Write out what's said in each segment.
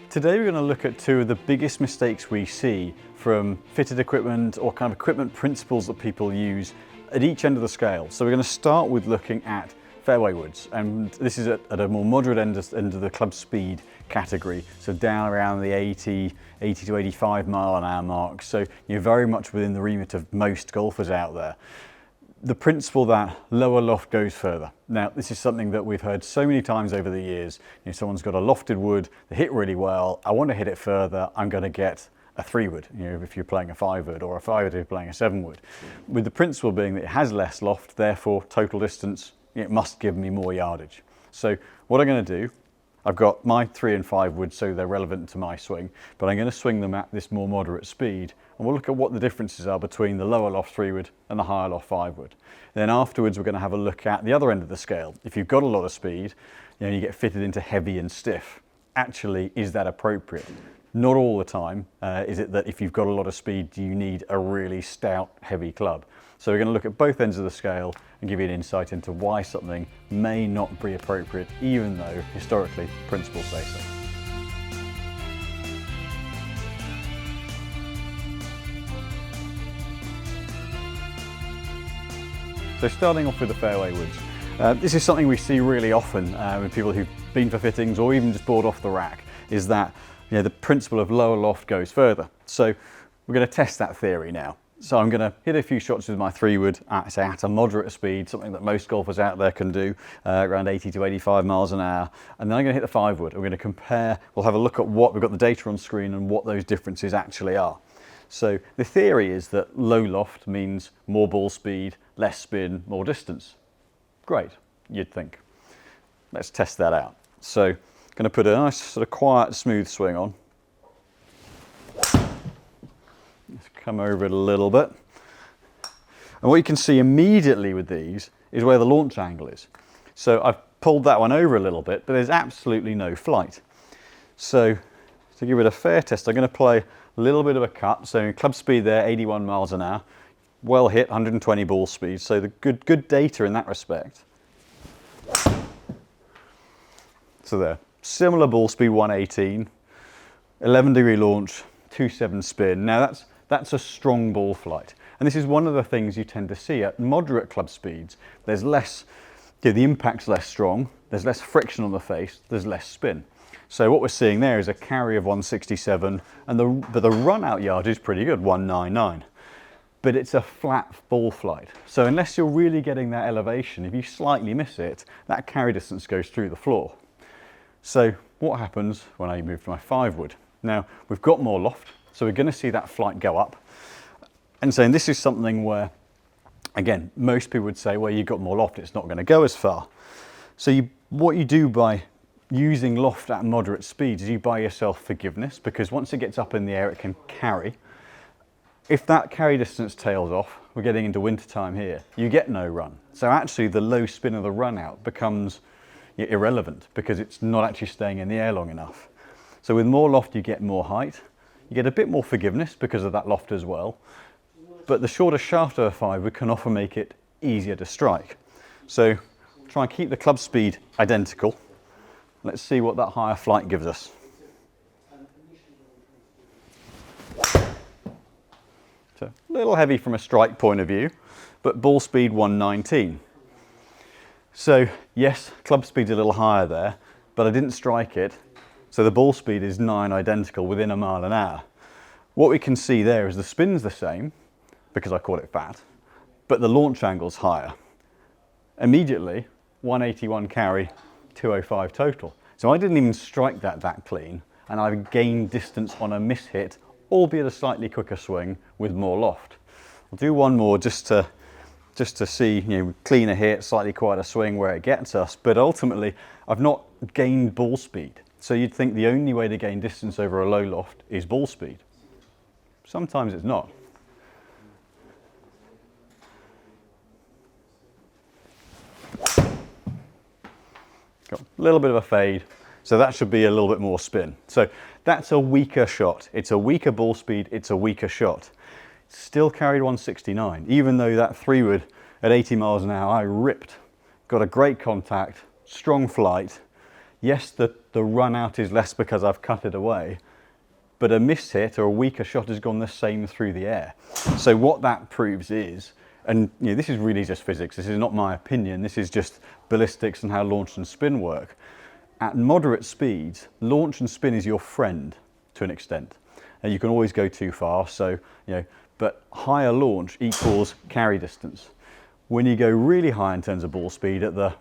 Today we're going to look at two of the biggest mistakes we see from fitted equipment or kind of equipment principles that people use at each end of the scale. So we're going to start with looking at fairway woods, and this is at a more moderate end of the club speed category, so down around the 80 to 85 mile an hour mark. So you're very much within the remit of most golfers out there. The principle that lower loft goes further. Now, this is something that we've heard so many times over the years. You know, someone's got a lofted wood, they hit really well, I want to hit it further, I'm going to get a 3-wood, you know, if you're playing a 5-wood, or a 5-wood if you're playing a 7-wood. With the principle being that it has less loft, therefore total distance, it must give me more yardage. So what I'm going to do, I've got my 3 and 5 woods, so they're relevant to my swing, but I'm going to swing them at this more moderate speed, and we'll look at what the differences are between the lower loft 3-wood and the higher loft 5-wood. Then afterwards we're going to have a look at the other end of the scale. If you've got a lot of speed, you know, you get fitted into heavy and stiff. Actually, is that appropriate? Not all the time is it that if you've got a lot of speed, do you need a really stout, heavy club? So we're going to look at both ends of the scale and give you an insight into why something may not be appropriate, even though historically principles say so. So starting off with the fairway woods. This is something we see really often with people who've been for fittings or even just bought off the rack, is that, you know, the principle of lower loft goes further. So we're going to test that theory now. So I'm going to hit a few shots with my 3-wood at a moderate speed, something that most golfers out there can do, around 80 to 85 miles an hour. And then I'm going to hit the 5-wood. We're going to compare, we'll have a look at what, we've got the data on screen and what those differences actually are. So the theory is that low loft means more ball speed, less spin, more distance. Great, you'd think. Let's test that out. So I'm going to put a nice sort of quiet, smooth swing on. Let's come over it a little bit. And what you can see immediately with these is where the launch angle is. So I've pulled that one over a little bit, but there's absolutely no flight. So to give it a fair test, I'm going to play a little bit of a cut. So club speed there, 81 miles an hour. Well hit, 120 ball speed. So the good data in that respect. So there, similar ball speed, 118, 11-degree launch, 2.7 spin. Now that's a strong ball flight. And this is one of the things you tend to see at moderate club speeds. There's less, you know, the impact's less strong, there's less friction on the face, there's less spin. So what we're seeing there is a carry of 167, and but the run out yardage is pretty good, 199. But it's a flat ball flight. So unless you're really getting that elevation, if you slightly miss it, that carry distance goes through the floor. So what happens when I move to my 5-wood? Now we've got more loft, so we're going to see that flight go up. And so this is something where, again, most people would say, well, you've got more loft, it's not going to go as far. So what you do by using loft at moderate speeds is you buy yourself forgiveness, because once it gets up in the air, it can carry. If that carry distance tails off, we're getting into winter time here, you get no run. So actually the low spin of the run out becomes irrelevant because it's not actually staying in the air long enough. So with more loft, you get more height. You get a bit more forgiveness because of that loft as well. But the shorter shaft of a 5-wood can often make it easier to strike. So try and keep the club speed identical. Let's see what that higher flight gives us. So a little heavy from a strike point of view, but ball speed 119. So yes, club speed's a little higher there, but I didn't strike it. So the ball speed is 9 identical within a mile an hour. What we can see there is the spin's the same, because I call it fat, but the launch angle's higher. Immediately, 181 carry, 205 total. So I didn't even strike that clean, and I've gained distance on a miss hit, albeit a slightly quicker swing with more loft. I'll do one more just to see, you know, cleaner hit, slightly quieter swing where it gets us, but ultimately I've not gained ball speed. So you'd think the only way to gain distance over a low loft is ball speed. Sometimes it's not. Got a little bit of a fade, so that should be a little bit more spin. So that's a weaker shot. It's a weaker ball speed, it's a weaker shot. Still carried 169, even though that 3-wood at 80 miles an hour I ripped. Got a great contact, strong flight. Yes, the the run out is less because I've cut it away, but a missed hit or a weaker shot has gone the same through the air. So what that proves is, and this is really just physics, this is not my opinion, this is just ballistics and how launch and spin work. At moderate speeds, launch and spin is your friend to an extent. And you can always go too fast, so, but higher launch equals carry distance. When you go really high in terms of ball speed at the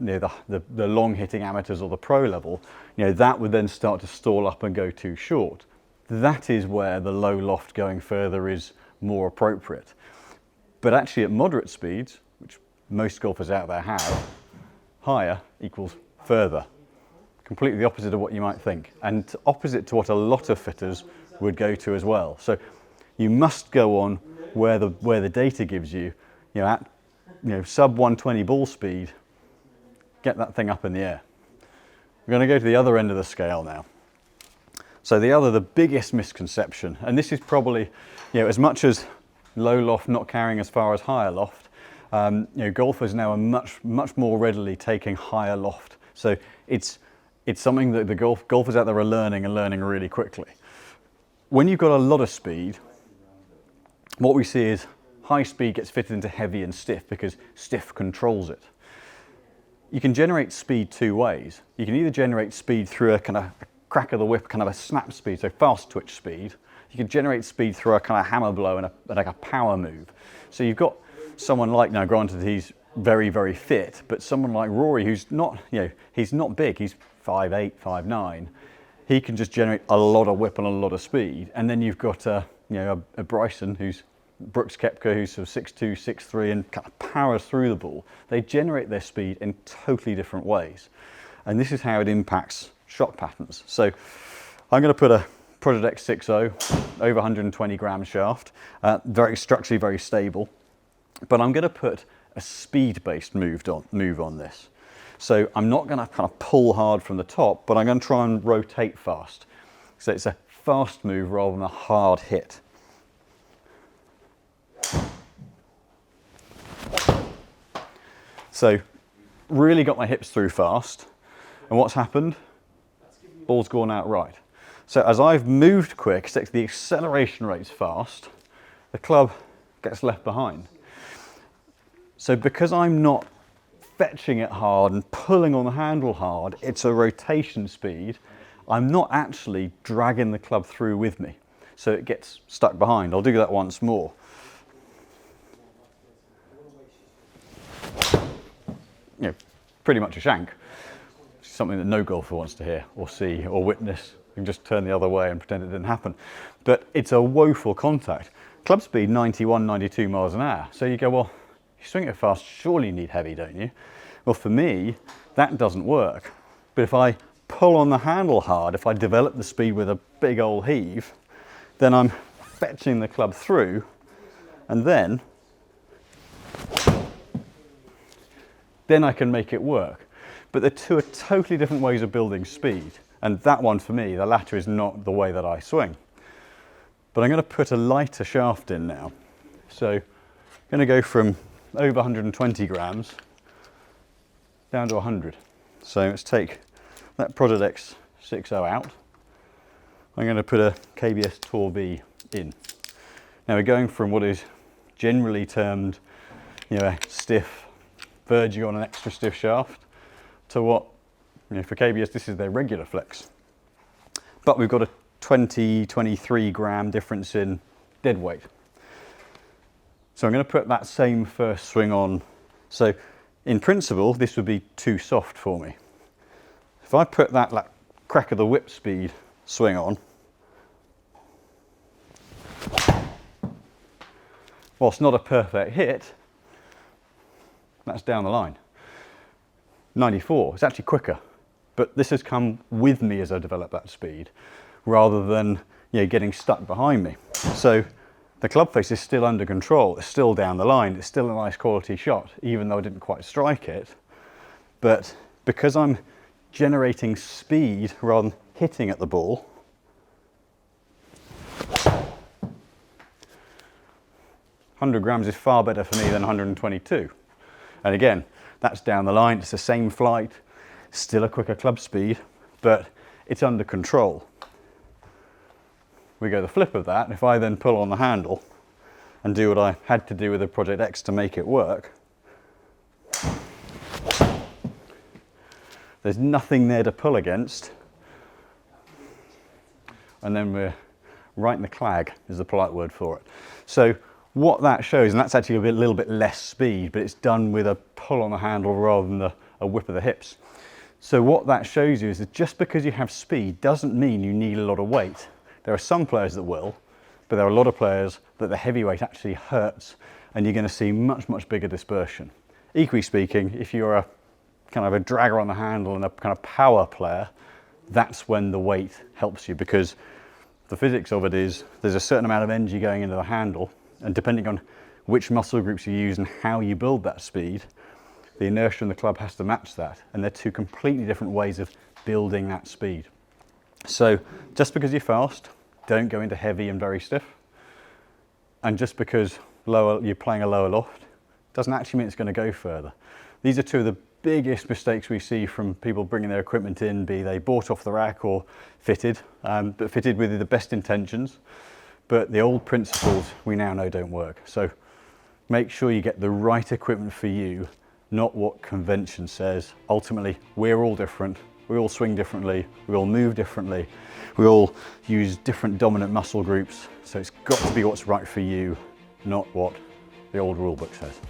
long hitting amateurs or the pro level, that would then start to stall up and go too short. That is where the low loft going further is more appropriate. But actually at moderate speeds, which most golfers out there have, higher equals further. Completely the opposite of what you might think, and opposite to what a lot of fitters would go to as well. So you must go on where the data gives you, at sub 120 ball speed, get that thing up in the air. We're going to go to the other end of the scale now. So the biggest misconception, and this is probably, as much as low loft not carrying as far as higher loft, golfers now are much more readily taking higher loft. So it's something that the golfers out there are learning and learning really quickly. When you've got a lot of speed, what we see is high speed gets fitted into heavy and stiff because stiff controls it. You can generate speed two ways. You can either generate speed through a kind of crack of the whip, kind of a snap speed, so fast twitch speed. You can generate speed through a kind of hammer blow and like a power move. So you've got someone like, now granted he's very, very fit, but someone like Rory who's not, he's not big, he's 5'8", 5'9". He can just generate a lot of whip and a lot of speed. And then you've got a Bryson who's Brooks Koepka, who's sort of 6'2", 6'3", and kind of powers through the ball. They generate their speed in totally different ways. And this is how it impacts shot patterns. So I'm going to put a Project X60 over 120 gram shaft, very structurally very stable, but I'm going to put a speed-based move on this. So I'm not going to kind of pull hard from the top, but I'm going to try and rotate fast. So it's a fast move rather than a hard hit. So really got my hips through fast, and what's happened? Ball's gone out right. So as I've moved quick, so the acceleration rate's fast, the club gets left behind. So because I'm not fetching it hard and pulling on the handle hard, it's a rotation speed, I'm not actually dragging the club through with me. So it gets stuck behind. I'll do that once more. Pretty much a shank. Something that no golfer wants to hear or see or witness. You can just turn the other way and pretend it didn't happen. But it's a woeful contact. Club speed 91, 92 miles an hour. So you go, well, you swing it fast, surely you need heavy, don't you? Well, for me, that doesn't work. But if I pull on the handle hard, if I develop the speed with a big old heave, then I'm fetching the club through, and then I can make it work. But the two are totally different ways of building speed. And that one, for me, the latter is not the way that I swing. But I'm going to put a lighter shaft in now. So I'm going to go from over 120 grams down to 100. So let's take that Project X60 out. I'm going to put a KBS Tour V in. Now we're going from what is generally termed, a stiff, verging on an extra stiff shaft, to what, for KBS, this is their regular flex. But we've got a 23 gram difference in dead weight. So I'm going to put that same first swing on. So in principle, this would be too soft for me. If I put that like crack of the whip speed swing on, whilst not a perfect hit, that's down the line. 94, it's actually quicker, but this has come with me as I develop that speed, rather than getting stuck behind me. So the club face is still under control, it's still down the line, it's still a nice quality shot, even though I didn't quite strike it. But because I'm generating speed rather than hitting at the ball, $100 grams is far better for me than 122. And again, that's down the line, it's the same flight, still a quicker club speed, but it's under control. We go the flip of that, and if I then pull on the handle and do what I had to do with the Project X to make it work, there's nothing there to pull against, and then we're right in the clag is the polite word for it. So what that shows, and that's actually a little bit less speed, but it's done with a pull on the handle rather than a whip of the hips. So what that shows you is that just because you have speed doesn't mean you need a lot of weight. There are some players that will, but there are a lot of players that the heavy weight actually hurts, and you're going to see much, much bigger dispersion. Equally speaking, if you're a kind of a dragger on the handle and a kind of power player, that's when the weight helps you, because the physics of it is there's a certain amount of energy going into the handle, and depending on which muscle groups you use and how you build that speed, the inertia in the club has to match that, and they're two completely different ways of building that speed. So just because you're fast, don't go into heavy and very stiff, and just because you're playing a lower loft doesn't actually mean it's going to go further. These are two of the biggest mistakes we see from people bringing their equipment in, be they bought off the rack or fitted, but fitted with the best intentions. But the old principles we now know don't work. So make sure you get the right equipment for you, not what convention says. Ultimately, we're all different. We all swing differently. We all move differently. We all use different dominant muscle groups. So it's got to be what's right for you, not what the old rule book says.